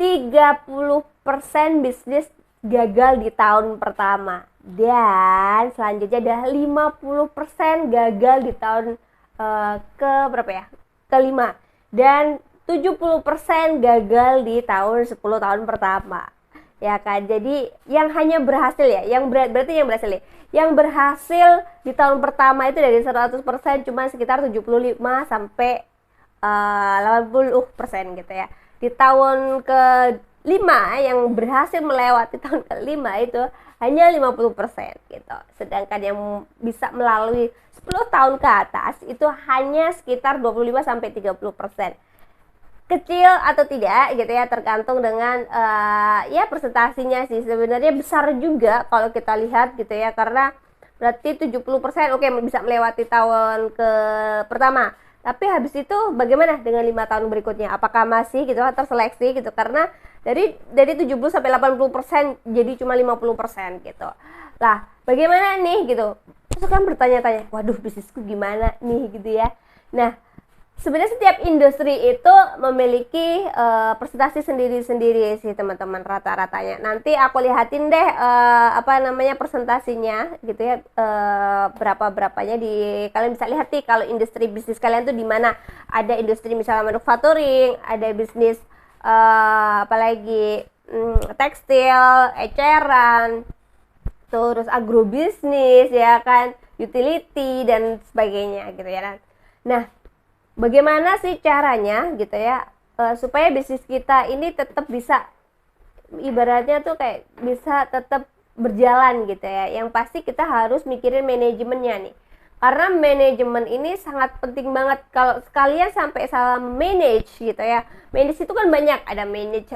30% bisnis gagal di tahun pertama. Dan selanjutnya ada 50% gagal di tahun ke berapa ya? Kelima. Dan 70% gagal di tahun 10 tahun pertama. Ya kan? Jadi yang hanya berhasil ya, berarti yang berhasil ya. Yang berhasil di tahun pertama itu dari 100% cuma sekitar 75 sampai 80% gitu ya. Di tahun ke-5 yang berhasil melewati tahun ke-5 itu hanya 50% gitu. Sedangkan yang bisa melalui 10 tahun ke atas itu hanya sekitar 25 sampai 30%. Kecil atau tidak gitu ya, tergantung dengan ya presentasinya sih. Sebenarnya besar juga kalau kita lihat gitu ya, karena berarti 70% oke, bisa melewati tahun ke pertama. Tapi habis itu bagaimana dengan 5 tahun berikutnya? Apakah masih gitu terseleksi gitu? Karena dari 70 sampai 80% jadi cuma 50% gitu. Lah, bagaimana nih gitu? Terus kan bertanya-tanya, waduh bisnisku gimana nih gitu ya. Nah, sebenarnya setiap industri itu memiliki presentasi sendiri-sendiri sih teman-teman rata-ratanya. Nanti aku lihatin deh presentasinya gitu ya, berapa-berapanya kalian bisa lihat nih kalau industri bisnis kalian tuh di mana. Ada industri misalnya manufacturing, ada bisnis tekstil, eceran, terus agrobisnis ya kan, utility dan sebagainya gitu ya. Nah, bagaimana sih caranya gitu ya supaya bisnis kita ini tetap bisa, ibaratnya tuh kayak bisa tetap berjalan gitu ya. Yang pasti kita harus mikirin manajemennya nih, karena manajemen ini sangat penting banget. Kalau sekalian sampai salah manage gitu ya, manage itu kan banyak, ada manage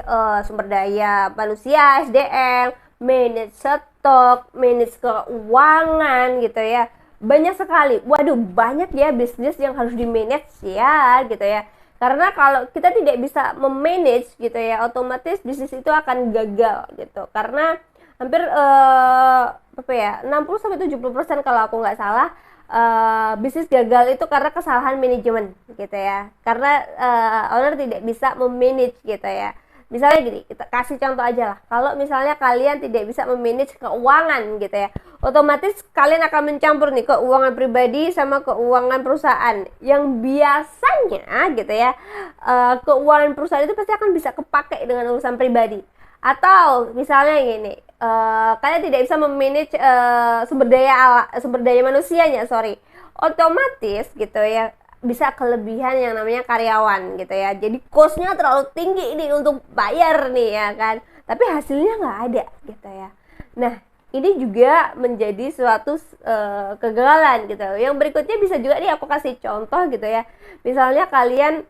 sumber daya manusia SDM, manage stok, manage keuangan gitu ya, banyak sekali. Waduh, banyak ya bisnis yang harus di manage ya gitu ya. Karena kalau kita tidak bisa memanage gitu ya, otomatis bisnis itu akan gagal gitu. Karena hampir 60 sampai 70% kalau aku nggak salah bisnis gagal itu karena kesalahan manajemen gitu ya. Karena owner tidak bisa memanage gitu ya. Misalnya gini, kita kasih contoh aja lah. Kalau misalnya kalian tidak bisa memanage keuangan gitu ya, otomatis kalian akan mencampur nih keuangan pribadi sama keuangan perusahaan. Yang biasanya gitu ya, keuangan perusahaan itu pasti akan bisa kepake dengan urusan pribadi. Atau misalnya gini, kalian tidak bisa memanage sumber daya manusianya, otomatis gitu ya, bisa kelebihan yang namanya karyawan gitu ya. Jadi cost-nya terlalu tinggi ini untuk bayar nih ya kan, tapi hasilnya nggak ada gitu ya. Nah, ini juga menjadi suatu kegagalan gitu. Yang berikutnya bisa juga nih aku kasih contoh gitu ya. Misalnya kalian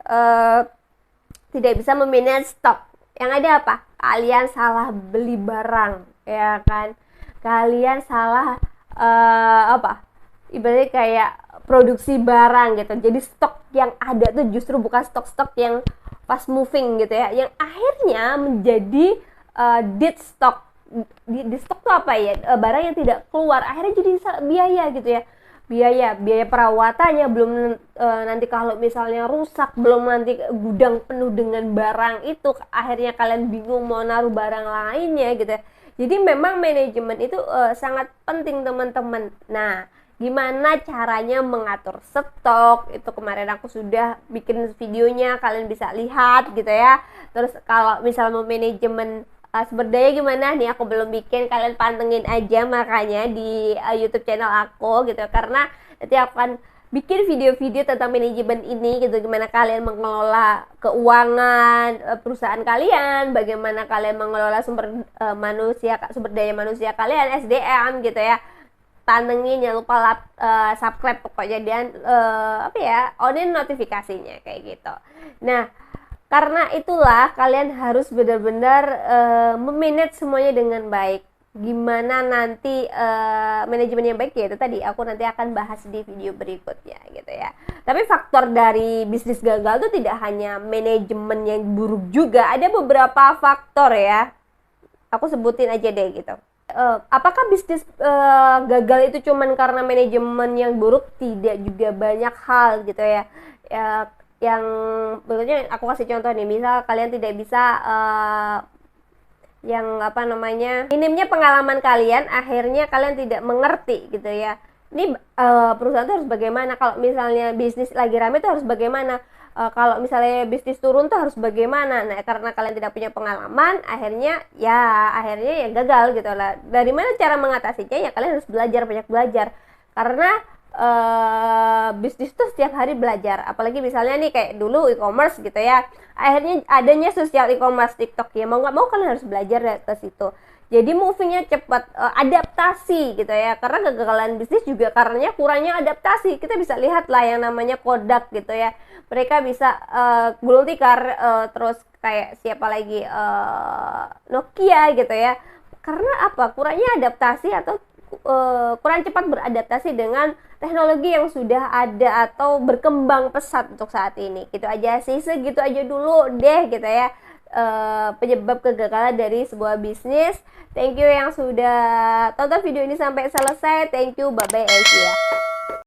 tidak bisa memanage stok. Yang ada apa? Kalian salah beli barang ya kan. Kalian salah ibaratnya kayak produksi barang gitu. Jadi stok yang ada tuh justru bukan stok-stok yang fast moving gitu ya, yang akhirnya menjadi dead stock. Di stok tuh apa ya, barang yang tidak keluar, akhirnya jadi biaya gitu ya, biaya perawatannya, belum nanti kalau misalnya rusak, belum nanti gudang penuh dengan barang itu, akhirnya kalian bingung mau naruh barang lainnya gitu ya. Jadi memang manajemen itu sangat penting teman-teman. Nah, gimana caranya mengatur stok itu kemarin aku sudah bikin videonya, kalian bisa lihat gitu ya. Terus kalau misalnya mau manajemen sumber daya gimana nih, aku belum bikin, kalian pantengin aja makanya di YouTube channel aku gitu, karena nanti aku akan bikin video-video tentang manajemen ini gitu, gimana kalian mengelola keuangan perusahaan kalian, bagaimana kalian mengelola sumber daya manusia kalian, SDM gitu ya. Pantengin, jangan lupa subscribe pokoknya, dan onin notifikasinya kayak gitu. Nah, karena itulah kalian harus benar-benar memanage semuanya dengan baik. Gimana nanti manajemen yang baik ya, itu tadi aku nanti akan bahas di video berikutnya gitu ya. Tapi faktor dari bisnis gagal itu tidak hanya manajemen yang buruk juga, ada beberapa faktor ya. Aku sebutin aja deh gitu. Apakah bisnis gagal itu cuman karena manajemen yang buruk? Tidak, juga banyak hal gitu ya. yang berikutnya aku kasih contoh nih, misal kalian tidak bisa yang apa namanya, minimnya pengalaman kalian, akhirnya kalian tidak mengerti gitu ya. Ini perusahaan itu harus bagaimana, kalau misalnya bisnis lagi rame itu harus bagaimana, kalau misalnya bisnis turun tuh harus bagaimana. Nah, karena kalian tidak punya pengalaman, akhirnya ya gagal gitu lah. Dari mana cara mengatasinya? Ya kalian harus belajar, banyak belajar, karena bisnis tuh setiap hari belajar. Apalagi misalnya nih kayak dulu e-commerce gitu ya, akhirnya adanya sosial e-commerce TikTok, ya mau nggak mau kalian harus belajar ke situ. Jadi movingnya cepat, adaptasi gitu ya, karena kegagalan bisnis juga karenanya kurangnya adaptasi. Kita bisa lihat lah yang namanya Kodak gitu ya, mereka bisa gulung tikar, terus kayak siapa lagi, Nokia gitu ya, karena apa? Kurangnya adaptasi atau kurang cepat beradaptasi dengan teknologi yang sudah ada atau berkembang pesat untuk saat ini. Gitu aja sih, segitu aja dulu deh gitu ya, penyebab kegagalan dari sebuah bisnis. Thank you yang sudah tonton video ini sampai selesai. Thank you, bye bye Asia.